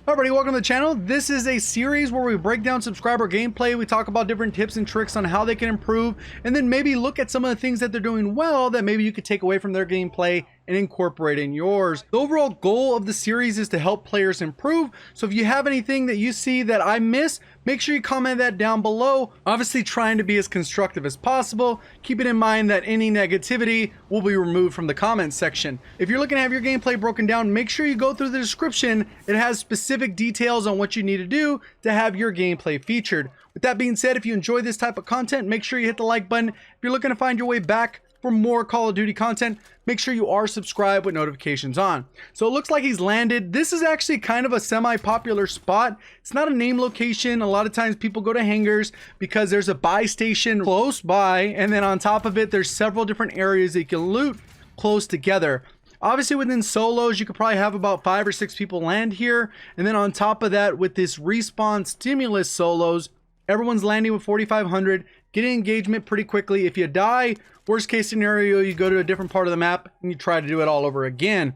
Alrighty, welcome to the channel. This is a series where we break down subscriber gameplay. We talk about different tips and tricks on how they can improve, and then maybe look at some of the things that they're doing well that maybe you could take away from their gameplay and incorporate in yours. The overall goal of the series is to help players improve. So if you have anything that you see that I miss, make sure you comment that down below. Obviously trying to be as constructive as possible, keeping in mind that any negativity will be removed from the comments section. If you're looking to have your gameplay broken down, make sure you go through the description. It has specific details on what you need to do to have your gameplay featured. With that being said, if you enjoy this type of content, make sure you hit the like button. If you're looking to find your way back for more Call of Duty content, make sure you are subscribed with notifications on. So it looks like he's landed. This is actually kind of a semi-popular spot. It's not a name location. A lot of times people go to hangars because there's a buy station close by, and then on top of it, there's several different areas that you can loot close together. Obviously within solos, you could probably have about 5 or 6 people land here. And then on top of that, with this respawn stimulus solos, everyone's landing with 4,500, getting engagement pretty quickly. If you die, worst case scenario, you go to a different part of the map and you try to do it all over again.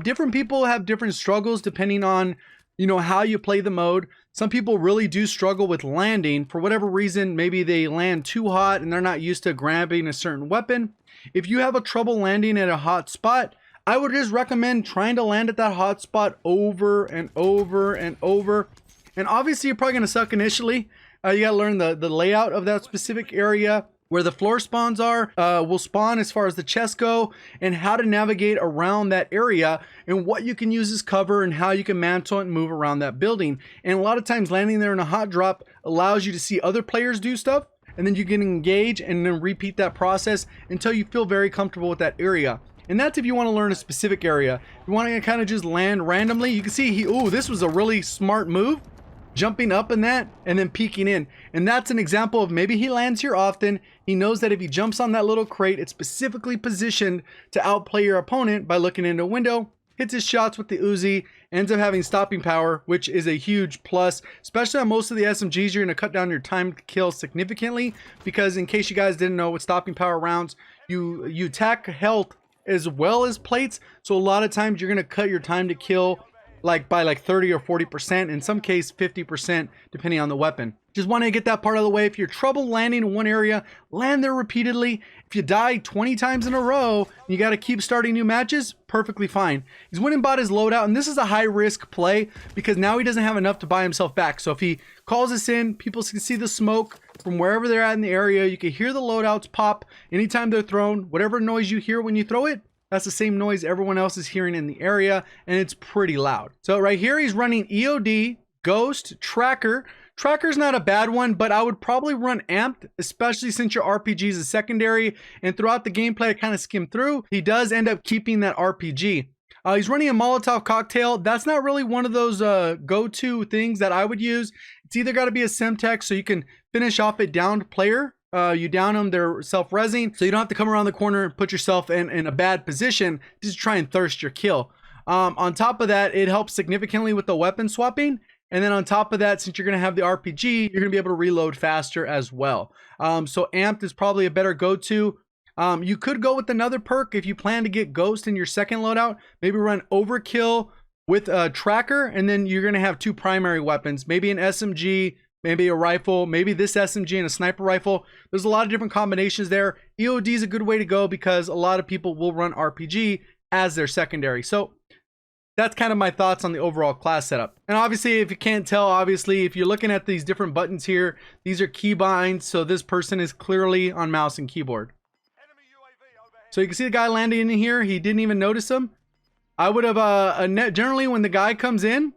Different people have different struggles depending on, how you play the mode. Some people really do struggle with landing for whatever reason. Maybe they land too hot and they're not used to grabbing a certain weapon. If you have a trouble landing at a hot spot, I would just recommend trying to land at that hot spot over and over and over. And obviously you're probably going to suck initially. You got to learn the layout of that specific area, where the floor spawns are, will spawn as far as the chests go, and how to navigate around that area, and what you can use as cover, and how you can mantle and move around that building. And a lot of times landing there in a hot drop allows you to see other players do stuff, and then you can engage and then repeat that process until you feel very comfortable with that area. And that's if you want to learn a specific area. If you want to kind of just land randomly, you can see this was a really smart move. Jumping up in that and then peeking in, and that's an example of maybe he lands here often. He knows that if he jumps on that little crate, it's specifically positioned to outplay your opponent by looking into a window, hits his shots with the Uzi, ends up having stopping power, which is a huge plus, especially on most of the SMGs. You're going to cut down your time to kill significantly, because in case you guys didn't know, with stopping power rounds, you attack health as well as plates, so a lot of times you're going to cut your time to kill by 30 or 40%, in some case 50%, depending on the weapon. Just want to get that part of the way. If you're trouble landing in one area, land there repeatedly. If you die 20 times in a row, you got to keep starting new matches, perfectly fine. He's went and bought his loadout, and this is a high risk play because now he doesn't have enough to buy himself back. So if he calls us in, people can see the smoke from wherever they're at in the area. You can hear the loadouts pop anytime they're thrown. Whatever noise you hear when you throw it, that's the same noise everyone else is hearing in the area, and it's pretty loud. So right here, he's running EOD, Ghost, Tracker. Tracker's not a bad one, but I would probably run Amped, especially since your RPG is a secondary, and throughout the gameplay, I kind of skim through. He does end up keeping that RPG. He's running a Molotov cocktail. That's not really one of those go-to things that I would use. It's either got to be a Semtex so you can finish off a downed player. You down them, they're self-resing, so you don't have to come around the corner and put yourself in a bad position just try and thirst your kill. On top of that, it helps significantly with the weapon swapping, and then on top of that, since you're going to have the RPG, you're going to be able to reload faster as well. So Amped is probably a better go-to. You could go with another perk if you plan to get Ghost in your second loadout. Maybe run Overkill with a Tracker, and then you're going to have 2 primary weapons, maybe an SMG, maybe a rifle, maybe this SMG and a sniper rifle. There's a lot of different combinations there. EOD is a good way to go because a lot of people will run RPG as their secondary. So that's kind of my thoughts on the overall class setup. And obviously, if you can't tell, obviously, if you're looking at these different buttons here, these are keybinds. So this person is clearly on mouse and keyboard. So you can see the guy landing in here. He didn't even notice him. I would have, generally when the guy comes in,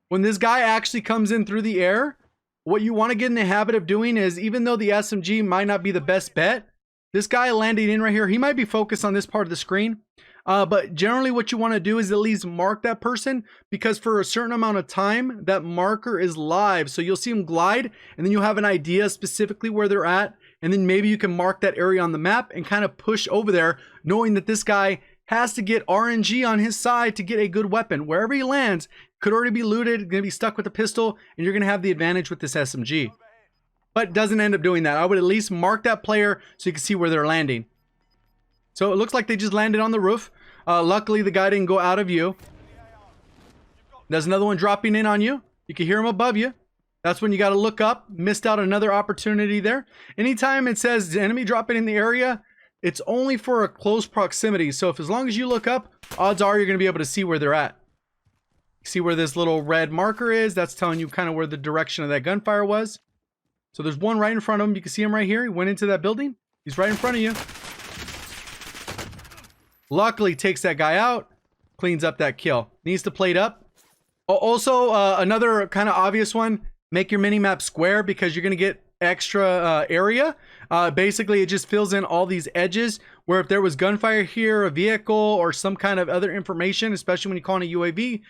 when this guy actually comes in through the air, what you want to get in the habit of doing is, even though the SMG might not be the best bet, this guy landing in right here, he might be focused on this part of the screen. But generally what you want to do is at least mark that person, because for a certain amount of time, that marker is live. So you'll see him glide, and then you'll have an idea specifically where they're at. And then maybe you can mark that area on the map and kind of push over there, knowing that this guy has to get RNG on his side to get a good weapon. Wherever he lands, could already be looted, going to be stuck with a pistol, and you're going to have the advantage with this SMG. But doesn't end up doing that. I would at least mark that player so you can see where they're landing. So it looks like they just landed on the roof. Luckily, the guy didn't go out of view. There's another one dropping in on you. You can hear him above you. That's when you got to look up. Missed out another opportunity there. Anytime it says the enemy dropping in the area, it's only for a close proximity. So if as long as you look up, odds are you're going to be able to see where they're at. See where this little red marker is? That's telling you kind of where the direction of that gunfire was. So there's one right in front of him. You can see him right here. He went into that building. He's right in front of you. Luckily, takes that guy out. Cleans up that kill. Needs to plate up. Also, another kind of obvious one. Make your minimap square because you're going to get extra area. Basically, it just fills in all these edges where if there was gunfire here, a vehicle, or some kind of other information, especially when you call in a UAV,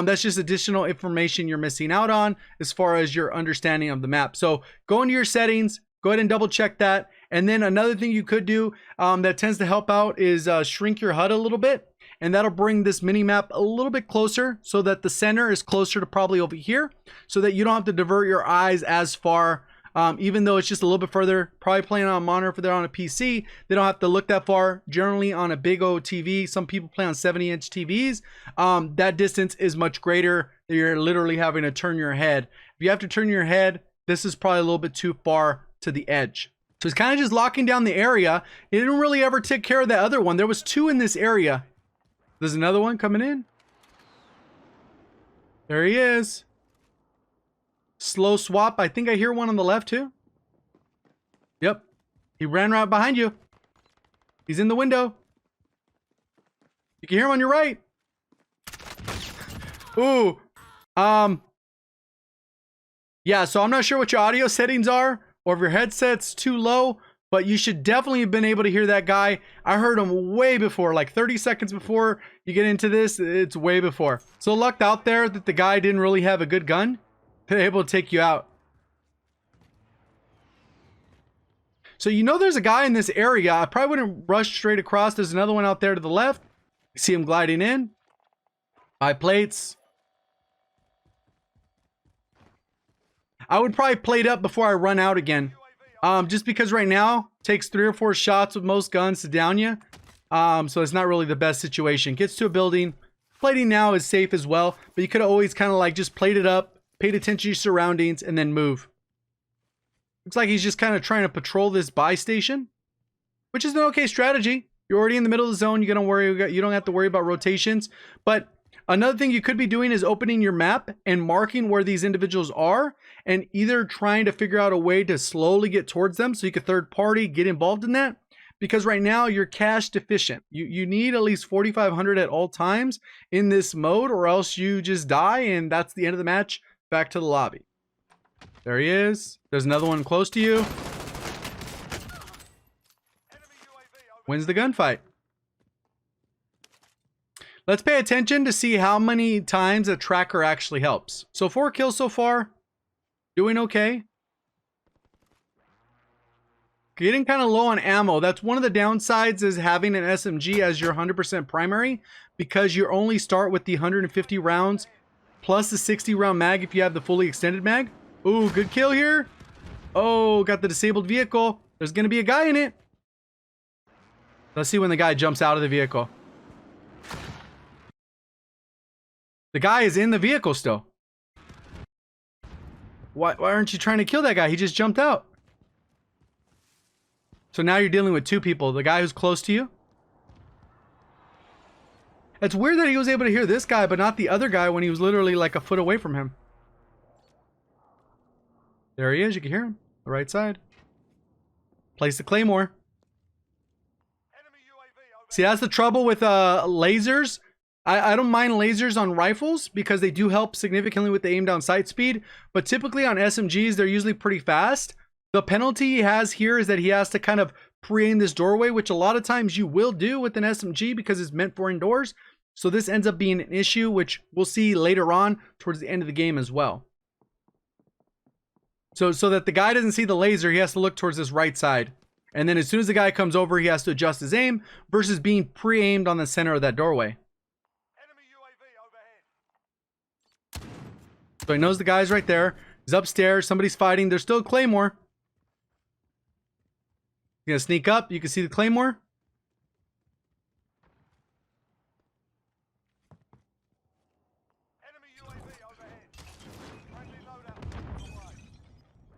that's just additional information you're missing out on as far as your understanding of the map. So go into your settings, go ahead and double check that. And then another thing you could do that tends to help out is shrink your HUD a little bit. And that'll bring this mini map a little bit closer so that the center is closer to probably over here so that you don't have to divert your eyes as far. Even though it's just a little bit further, probably playing on a monitor if they're on a PC, they don't have to look that far. Generally on a big old TV, some people play on 70-inch TVs. That distance is much greater. You're literally having to turn your head. If you have to turn your head, this is probably a little bit too far to the edge. So it's kind of just locking down the area. It didn't really ever take care of the other one. There was two in this area. There's another one coming in. There he is. Slow swap. I think I hear one on the left too. Yep. He ran right behind you. He's in the window. You can hear him on your right. Ooh. Yeah, so I'm not sure what your audio settings are or if your headset's too low, but you should definitely have been able to hear that guy. I heard him way before, like 30 seconds before you get into this. It's way before. So lucked out there that the guy didn't really have a good gun. They're able to take you out. So you know there's a guy in this area. I probably wouldn't rush straight across. There's another one out there to the left. You see him gliding in. High plates. I would probably plate up before I run out again. Just because right now it takes 3 or 4 shots with most guns to down you. So it's not really the best situation. Gets to a building. Plating now is safe as well. But you could always kind of like just plate it up. Paid attention to your surroundings and then move. Looks like he's just kind of trying to patrol this buy station, which is an okay strategy. You're already in the middle of the zone. You don't have to worry about rotations. But another thing you could be doing is opening your map and marking where these individuals are and either trying to figure out a way to slowly get towards them so you could third party get involved in that. Because right now you're cash deficient. You need at least 4,500 at all times in this mode or else you just die and that's the end of the match. Back to the lobby. There he is. There's another one close to you. Wins the gunfight. Let's pay attention to see how many times a tracker actually helps. So 4 kills so far. Doing okay. Getting kind of low on ammo. That's one of the downsides is having an SMG as your 100% primary because you only start with the 150 rounds plus the 60 round mag if you have the fully extended mag. Ooh, good kill here. Oh, got the disabled vehicle. There's going to be a guy in it. Let's see when the guy jumps out of the vehicle. The guy is in the vehicle still. Why aren't you trying to kill that guy? He just jumped out. So now you're dealing with 2 people. The guy who's close to you. It's weird that he was able to hear this guy, but not the other guy when he was literally like a foot away from him. There he is. You can hear him. The right side. Place the claymore. See, that's the trouble with lasers. I don't mind lasers on rifles because they do help significantly with the aim down sight speed. But typically on SMGs, they're usually pretty fast. The penalty he has here is that he has to kind of pre-aim this doorway, which a lot of times you will do with an SMG because it's meant for indoors. So this ends up being an issue, which we'll see later on towards the end of the game as well. So that the guy doesn't see the laser, he has to look towards this right side. And then as soon as the guy comes over, he has to adjust his aim versus being pre-aimed on the center of that doorway. So he knows the guy's right there. He's upstairs. Somebody's fighting. There's still a claymore. He's gonna sneak up. You can see the claymore.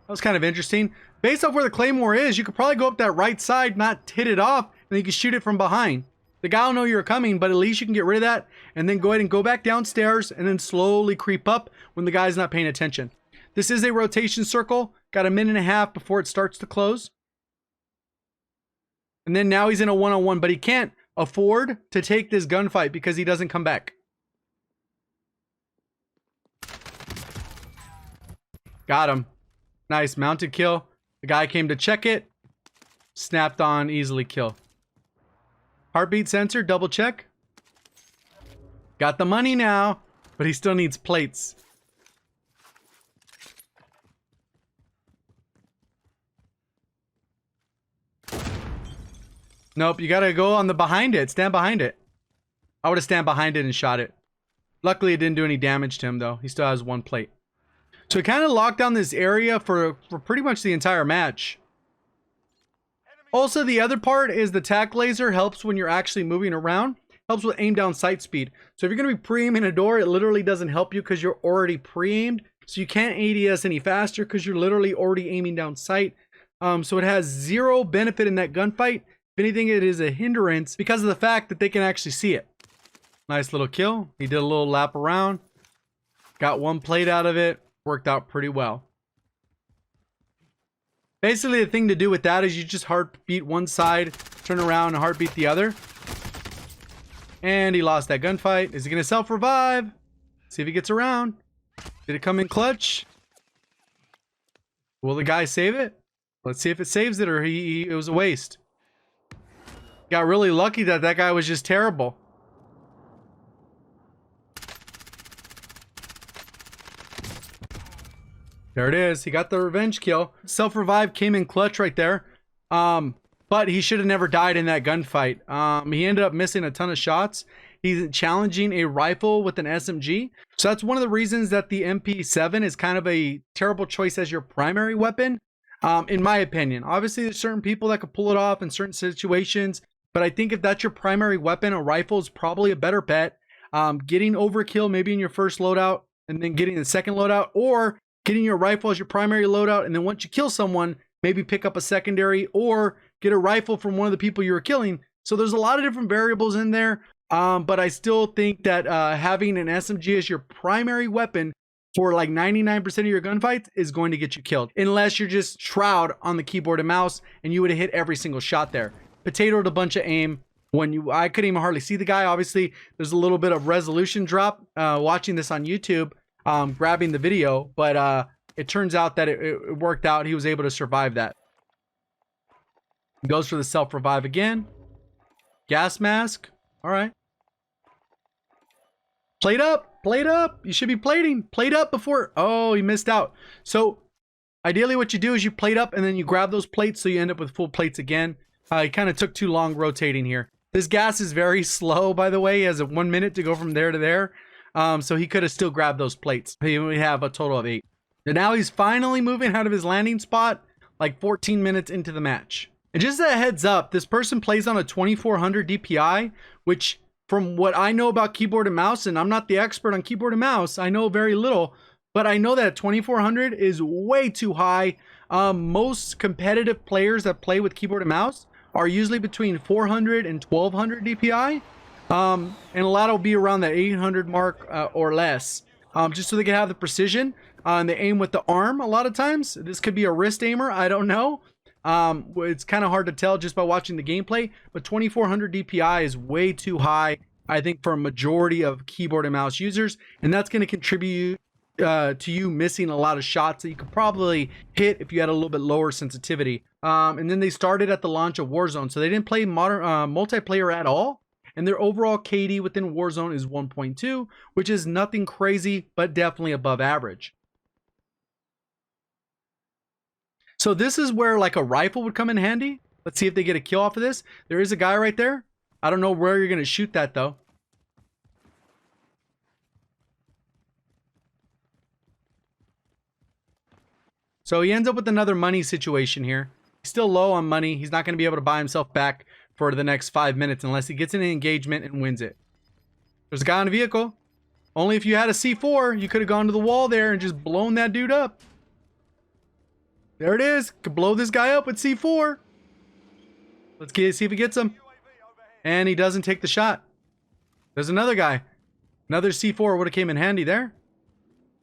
That was kind of interesting. Based off where the claymore is, you could probably go up that right side, not hit it off, and then you can shoot it from behind. The guy will know you're coming, but at least you can get rid of that and then go ahead and go back downstairs and then slowly creep up when the guy's not paying attention. This is a rotation circle. Got a minute and a half before it starts to close. And then now he's in a one-on-one, but he can't afford to take this gunfight because he doesn't come back. Got him. Nice mounted kill. The guy came to check it. Snapped on, easily kill. Heartbeat sensor, double check. Got the money now, but he still needs plates. Nope, you gotta go on the behind it. Stand behind it. I would have stand behind it and shot it. Luckily, it didn't do any damage to him, though. He still has one plate. So it kind of locked down this area for pretty much the entire match. Also, the other part is the tac laser helps when you're actually moving around. Helps with aim down sight speed. So if you're going to be pre-aiming a door, it literally doesn't help you because you're already pre-aimed. So you can't ADS any faster because you're literally already aiming down sight. So it has zero benefit in that gunfight. If anything, it is a hindrance because of the fact that they can actually see it. Nice little kill. He did a little lap around. Got one plate out of it. Worked out pretty well. Basically, the thing to do with that is you just heartbeat one side, turn around, and heartbeat the other. And he lost that gunfight. Is he going to self-revive? See if he gets around. Did it come in clutch? Will the guy save it? Let's see if it saves it or it was a waste. Got really lucky that that guy was just terrible. There it is. He got the revenge kill. Self-revive came in clutch right there. But he should have never died in that gunfight. He ended up missing a ton of shots. He's challenging a rifle with an SMG. So that's one of the reasons that the MP7 is kind of a terrible choice as your primary weapon, in my opinion. Obviously, there's certain people that could pull it off in certain situations. But I think if that's your primary weapon, a rifle is probably a better bet. Getting overkill maybe in your first loadout and then getting the second loadout, or getting your rifle as your primary loadout, and then once you kill someone, maybe pick up a secondary or get a rifle from one of the people you were killing. So there's a lot of different variables in there, but I still think that having an SMG as your primary weapon for like 99% of your gunfights is going to get you killed, unless you're just Shroud on the keyboard and mouse and you would have hit every single shot there. Potatoed a bunch of aim. I couldn't even hardly see the guy. Obviously, there's a little bit of resolution drop watching this on YouTube. Grabbing the video, but it turns out that it worked out. He was able to survive that. He goes for the self-revive again. Gas mask. All right. Plate up. Plate up. You should be plating. Plate up before. Oh, he missed out. So ideally what you do is you plate up and then you grab those plates so you end up with full plates again. He kind of took too long rotating here. This gas is very slow, by the way. He has 1 minute to go from there to there. So he could have still grabbed those plates. He would have a total of 8. And now he's finally moving out of his landing spot like 14 minutes into the match. And just a heads up, this person plays on a 2400 DPI, which from what I know about keyboard and mouse, and I'm not the expert on keyboard and mouse, I know very little, but I know that 2400 is way too high. Most competitive players that play with keyboard and mouse are usually between 400 and 1200 DPI. And a lot will be around that 800 mark or less, just so they can have the precision. And they aim with the arm a lot of times. This could be a wrist aimer, I don't know. It's kind of hard to tell just by watching the gameplay, but 2400 DPI is way too high, I think, for a majority of keyboard and mouse users, and that's going to contribute to you missing a lot of shots that you could probably hit if you had a little bit lower sensitivity. And then they started at the launch of Warzone, so they didn't play modern multiplayer at all. And their overall KD within Warzone is 1.2, which is nothing crazy, but definitely above average. So this is where like a rifle would come in handy. Let's see if they get a kill off of this. There is a guy right there. I don't know where you're going to shoot that though. So he ends up with another money situation here. He's still low on money. He's not going to be able to buy himself back for the next 5 minutes unless he gets in an engagement and wins it. There's a guy on a vehicle. Only if you had a C4, you could have gone to the wall there and just blown that dude up. There it is. Could blow this guy up with C4. Let's see if he gets him. And he doesn't take the shot. There's another guy. Another C4 would have came in handy there.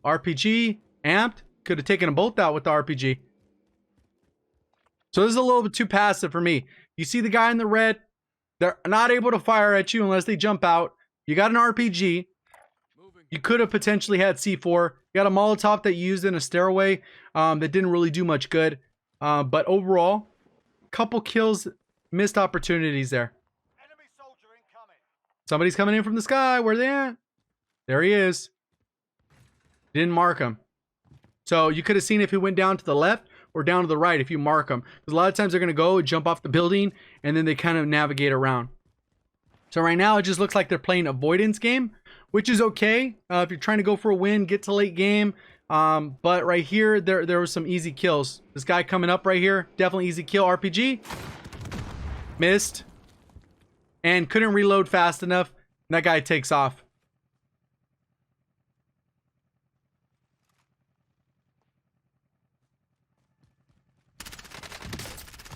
RPG, amped. Could have taken them both out with the RPG. So this is a little bit too passive for me. You see the guy in the red. They're not able to fire at you unless they jump out. You got an RPG. You could have potentially had C4. You got a Molotov that you used in a stairway that didn't really do much good. But overall, couple kills, missed opportunities there. Enemy soldier incoming. Somebody's coming in from the sky. Where are they at? There he is. Didn't mark him. So you could have seen if he went down to the left or down to the right if you mark them. Because a lot of times they're going to go jump off the building and then they kind of navigate around. So right now it just looks like they're playing avoidance game, which is okay if you're trying to go for a win, get to late game. But right here, there were some easy kills. This guy coming up right here, definitely easy kill. RPG. Missed. And couldn't reload fast enough. And that guy takes off.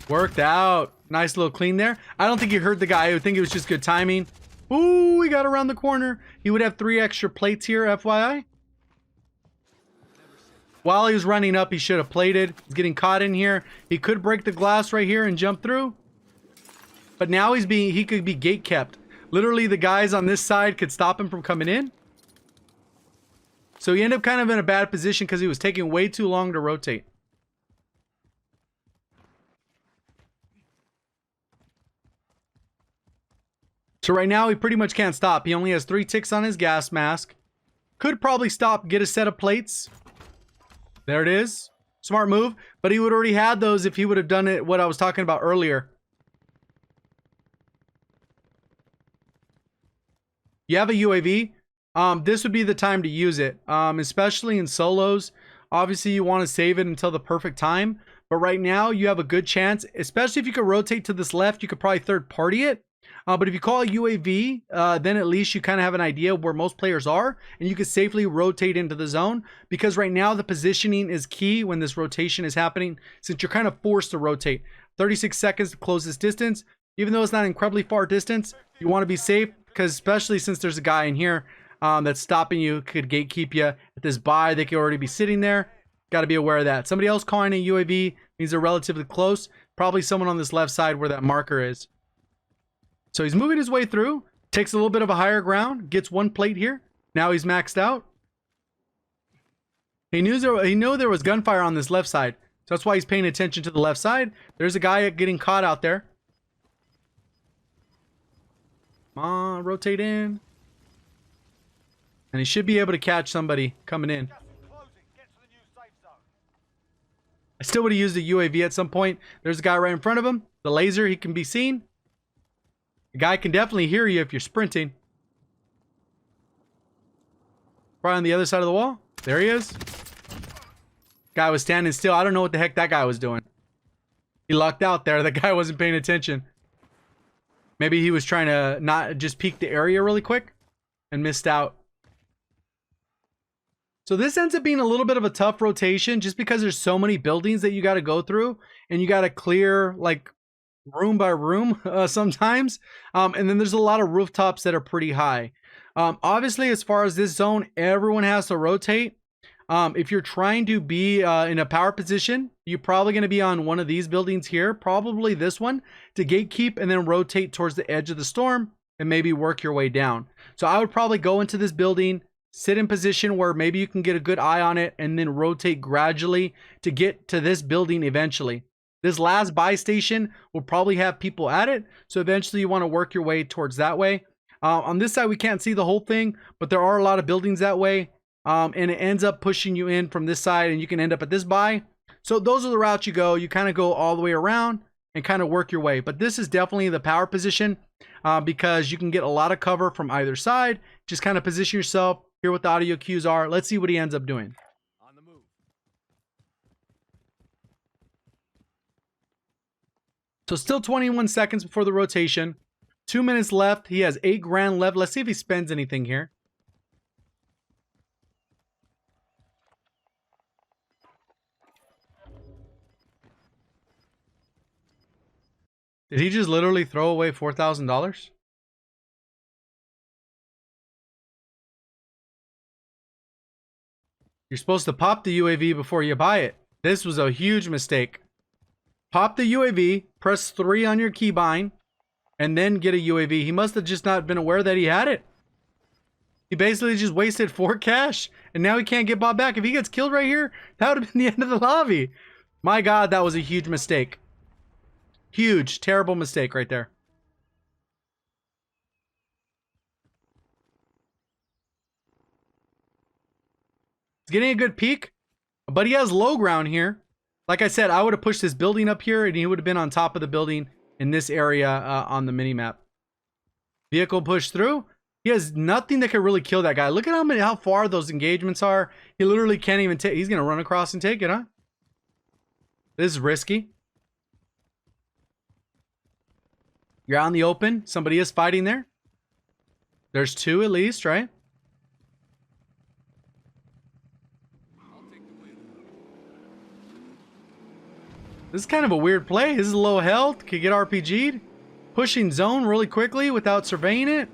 Worked out. Nice little clean there. I don't think you heard the guy. I would think it was just good timing. Ooh, he got around the corner. He would have 3 extra plates here, FYI. While he was running up, he should have plated. He's getting caught in here. He could break the glass right here and jump through. But now he could be gate kept. Literally, the guys on this side could stop him from coming in. So he ended up kind of in a bad position because he was taking way too long to rotate. So right now, he pretty much can't stop. He only has 3 ticks on his gas mask. Could probably stop, get a set of plates. There it is. Smart move. But he would already had those if he would have done it what I was talking about earlier. You have a UAV. This would be the time to use it. Especially in solos. Obviously, you want to save it until the perfect time. But right now, you have a good chance. Especially if you could rotate to this left, you could probably third party it. But if you call a UAV, then at least you kind of have an idea of where most players are, and you can safely rotate into the zone, because right now the positioning is key when this rotation is happening, since you're kind of forced to rotate. 36 seconds to close this distance. Even though it's not incredibly far distance, you want to be safe, because especially since there's a guy in here that's stopping you, could gatekeep you. At this buy, they could already be sitting there. Got to be aware of that. Somebody else calling a UAV means they're relatively close. Probably someone on this left side where that marker is. So he's moving his way through, takes a little bit of a higher ground, gets 1 plate here. Now he's maxed out. He knew there was gunfire on this left side. So that's why he's paying attention to the left side. There's a guy getting caught out there. Come on, rotate in. And he should be able to catch somebody coming in. I still would have used a UAV at some point. There's a guy right in front of him. The laser, he can be seen. The guy can definitely hear you if you're sprinting. Probably on the other side of the wall. There he is. Guy was standing still. I don't know what the heck that guy was doing. He lucked out there. The guy wasn't paying attention. Maybe he was trying to not just peek the area really quick and missed out. So this ends up being a little bit of a tough rotation just because there's so many buildings that you got to go through and you got to clear like room by room sometimes. And then there's a lot of rooftops that are pretty high. Obviously, as far as this zone, everyone has to rotate. If you're trying to be in a power position, you're probably going to be on one of these buildings here, probably this one, to gatekeep and then rotate towards the edge of the storm and maybe work your way down. So I would probably go into this building, sit in position where maybe you can get a good eye on it and then rotate gradually to get to this building eventually. This last buy station will probably have people at it. So eventually you want to work your way towards that way. On this side, we can't see the whole thing, but there are a lot of buildings that way. And it ends up pushing you in from this side and you can end up at this buy. So those are the routes you go. You kind of go all the way around and kind of work your way. But this is definitely the power position because you can get a lot of cover from either side. Just kind of position yourself, hear what the audio cues are. Let's see what he ends up doing. On the move. So still 21 seconds before the rotation. 2 minutes left. He has 8 grand left. Let's see if he spends anything here. Did he just literally throw away $4,000? You're supposed to pop the UAV before you buy it. This was a huge mistake. Pop the UAV, press 3 on your keybind, and then get a UAV. He must have just not been aware that he had it. He basically just wasted 4 cash, and now he can't get bought back. If he gets killed right here, that would have been the end of the lobby. My God, that was a huge mistake. Huge, terrible mistake right there. He's getting a good peek, but he has low ground here. Like I said, I would have pushed this building up here, and he would have been on top of the building in this area on the minimap. Vehicle pushed through. He has nothing that could really kill that guy. Look at how far those engagements are. He literally can't even take. He's going to run across and take it, huh? This is risky. You're out in the open. Somebody is fighting there. There's 2 at least, right? This is kind of a weird play. This is low health. Could get RPG'd. Pushing zone really quickly without surveying it.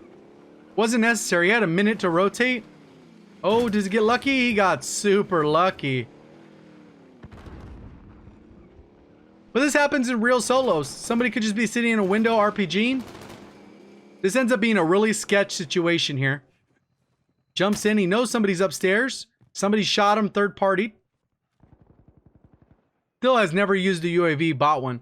Wasn't necessary. He had a minute to rotate. Oh, does he get lucky? He got super lucky. But this happens in real solos. Somebody could just be sitting in a window RPGing. This ends up being a really sketch situation here. Jumps in. He knows somebody's upstairs. Somebody shot him third party. Still has never used a UAV, bought one.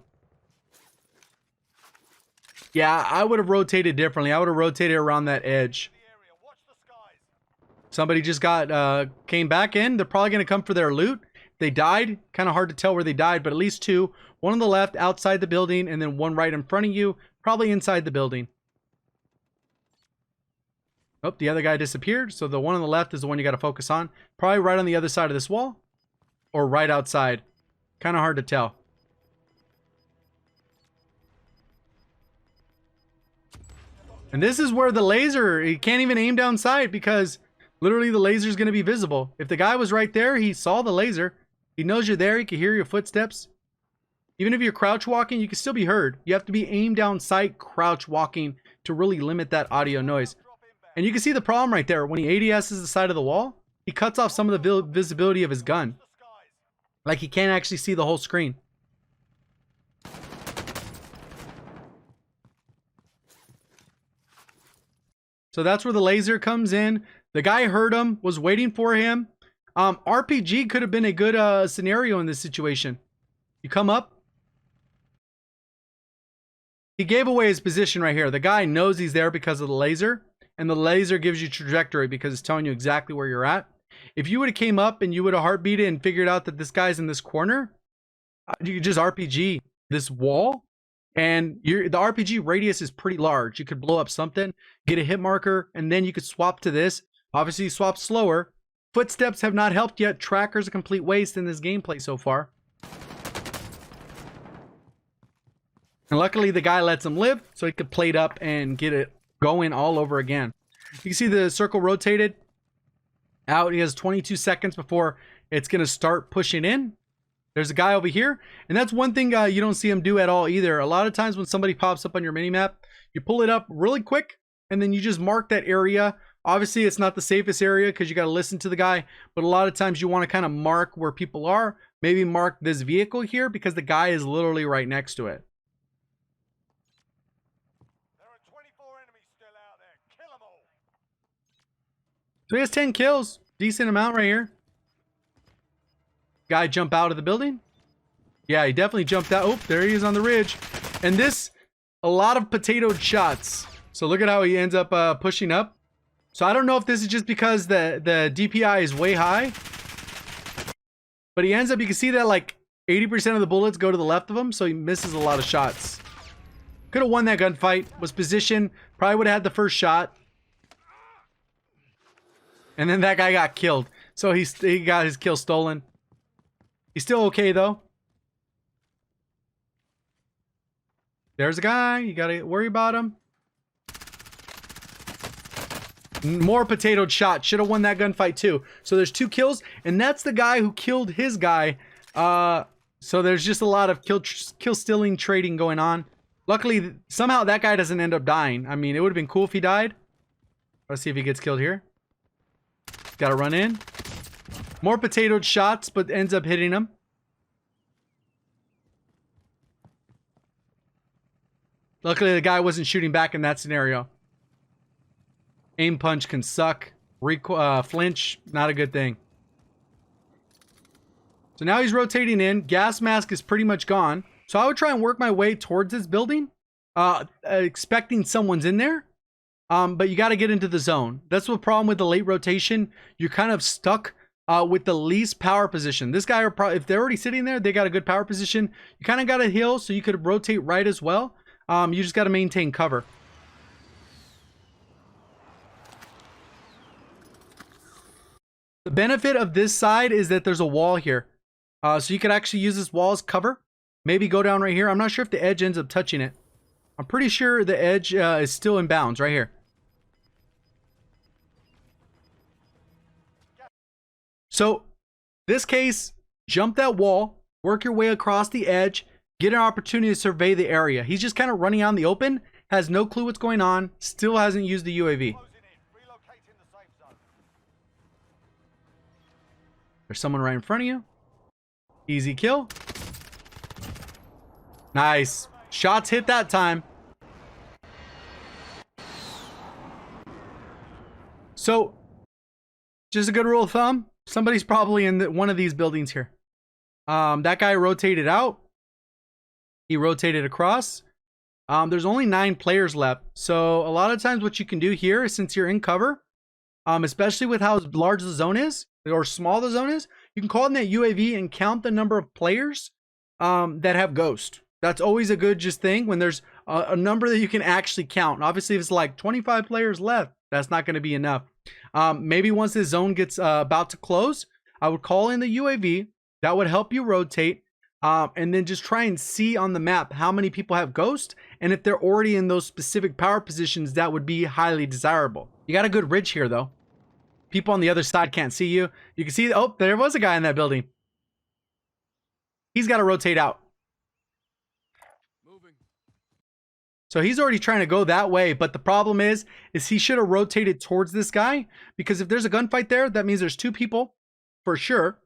Yeah, I would have rotated differently. I would have rotated around that edge. Somebody just came back in. They're probably going to come for their loot. They died. Kind of hard to tell where they died, but at least 2. One on the left outside the building, and then 1 right in front of you, probably inside the building. Oh, the other guy disappeared. So the one on the left is the one you got to focus on. Probably right on the other side of this wall, or right outside. Kind of hard to tell. And this is where the laser, he can't even aim down sight because literally the laser is going to be visible. If the guy was right there, he saw the laser. He knows you're there. He can hear your footsteps. Even if you're crouch walking, you can still be heard. You have to be aim down sight, crouch walking to really limit that audio noise. And you can see the problem right there. When he ADS's the side of the wall, he cuts off some of the visibility of his gun. Like he can't actually see the whole screen. So that's where the laser comes in. The guy heard him, was waiting for him. RPG could have been a good scenario in this situation. You come up. He gave away his position right here. The guy knows he's there because of the laser. And the laser gives you trajectory because it's telling you exactly where you're at. If you would have came up and you would have heartbeated and figured out that this guy's in this corner, you could just RPG this wall, and the RPG radius is pretty large. You could blow up something, get a hit marker, and then you could swap to this. Obviously, you swap slower. Footsteps have not helped yet. Tracker's a complete waste in this gameplay so far. And luckily, the guy lets him live, so he could plate up and get it going all over again. You can see the circle rotated out. He has 22 seconds before it's going to start pushing in. There's a guy over here, and that's one thing you don't see him do at all either. A lot of times when somebody pops up on your minimap, you pull it up really quick, and then you just mark that area. Obviously, it's not the safest area because you got to listen to the guy, but a lot of times you want to kind of mark where people are. Maybe mark this vehicle here because the guy is literally right next to it. There are 24 enemies still out there. Kill them all. So he has 10 kills. Decent amount right here. Guy jump out of the building. Yeah, he definitely jumped out. Oh, there he is on the ridge. And this, a lot of potatoed shots. So look at how he ends up pushing up. So I don't know if this is just because the DPI is way high. But he ends up, you can see that like 80% of the bullets go to the left of him. So he misses a lot of shots. Could have won that gunfight. Was positioned. Probably would have had the first shot. And then that guy got killed. So he got his kill stolen. He's still okay though. There's a guy. You gotta worry about him. More potatoed shot. Should have won that gunfight too. So there's 2 kills, and that's the guy who killed his guy. So there's just a lot of kill stealing trading going on. Luckily, somehow that guy doesn't end up dying. I mean, it would have been cool if he died. Let's see if he gets killed here. Gotta run in. More potatoed shots, but ends up hitting him. Luckily, the guy wasn't shooting back in that scenario. Aim punch can suck. Flinch, not a good thing. So now he's rotating in. Gas mask is pretty much gone. So I would try and work my way towards this building, expecting someone's in there. But you got to get into the zone. That's the problem with the late rotation. You're kind of stuck with the least power position. This guy, if they're already sitting there, they got a good power position. You kind of got to heal, so you could rotate right as well. You just got to maintain cover. The benefit of this side is that there's a wall here. So you could actually use this wall as cover. Maybe go down right here. I'm not sure if the edge ends up touching it. I'm pretty sure the edge is still in bounds right here. So this case, jump that wall, work your way across the edge, get an opportunity to survey the area. He's just kind of running out in the open, has no clue what's going on, still hasn't used the UAV. There's someone right in front of you. Easy kill. Nice. Shots hit that time. So, just a good rule of thumb. Somebody's probably in one of these buildings here. That guy rotated out. He rotated across. There's only 9 players left. So, a lot of times what you can do here, since you're in cover, especially with how large the zone is, or small the zone is, you can call in that UAV and count the number of players that have ghost. That's always a good just thing when there's a number that you can actually count. Obviously, if it's like 25 players left, that's not going to be enough. Maybe once this zone gets about to close, I would call in the UAV. That would help you rotate. And then just try and see on the map how many people have ghost. And if they're already in those specific power positions, that would be highly desirable. You got a good ridge here, though. People on the other side can't see you. You can see, oh, there was a guy in that building. He's got to rotate out. So he's already trying to go that way, but the problem is he should have rotated towards this guy, because if there's a gunfight there, that means there's 2 people for sure.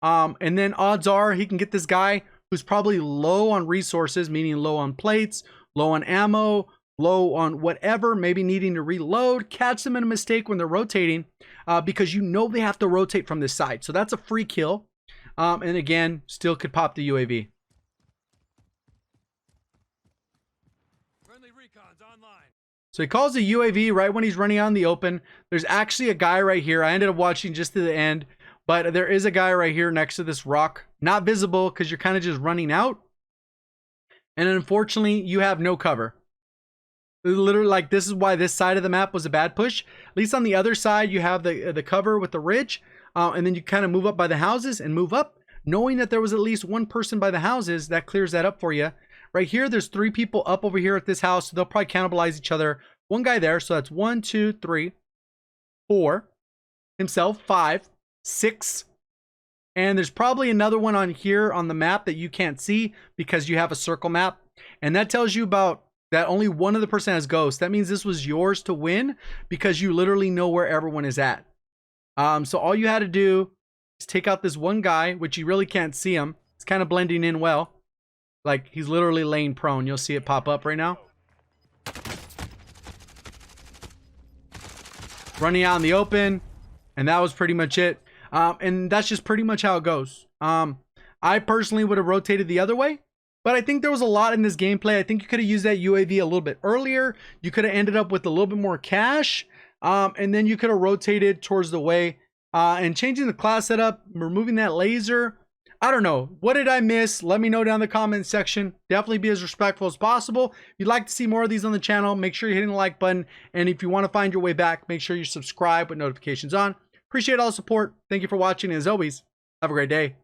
And then odds are he can get this guy who's probably low on resources, meaning low on plates, low on ammo, low on whatever, maybe needing to reload, catch them in a mistake when they're rotating, because you know they have to rotate from this side. So that's a free kill. And again, still could pop the UAV. So he calls the UAV right when he's running out in the open. There's actually a guy right here. I ended up watching just to the end, but there is a guy right here next to this rock. Not visible because you're kind of just running out. And unfortunately, you have no cover. Literally, like, this is why this side of the map was a bad push. At least on the other side, you have the cover with the ridge. And then you kind of move up by the houses and move up. Knowing that there was at least one person by the houses, that clears that up for you. Right here, there's 3 people up over here at this house. So they'll probably cannibalize each other. One guy there. So that's 1, 2, 3, 4. Himself, 5, 6. And there's probably another one on here on the map that you can't see because you have a circle map. And that tells you about that only one of the person has ghost. That means this was yours to win because you literally know where everyone is at. So all you had to do is take out this one guy, which you really can't see him. It's kind of blending in well. Like, he's literally laying prone. You'll see it pop up right now. Running out in the open. And that was pretty much it. And that's just pretty much how it goes. I personally would have rotated the other way. But I think there was a lot in this gameplay. I think you could have used that UAV a little bit earlier. You could have ended up with a little bit more cash. And then you could have rotated towards the way. And changing the class setup. Removing that laser. I don't know. What did I miss? Let me know down in the comment section. Definitely be as respectful as possible. If you'd like to see more of these on the channel, make sure you're hitting the like button. And if you want to find your way back, make sure you subscribe with notifications on. Appreciate all the support. Thank you for watching. And as always, have a great day.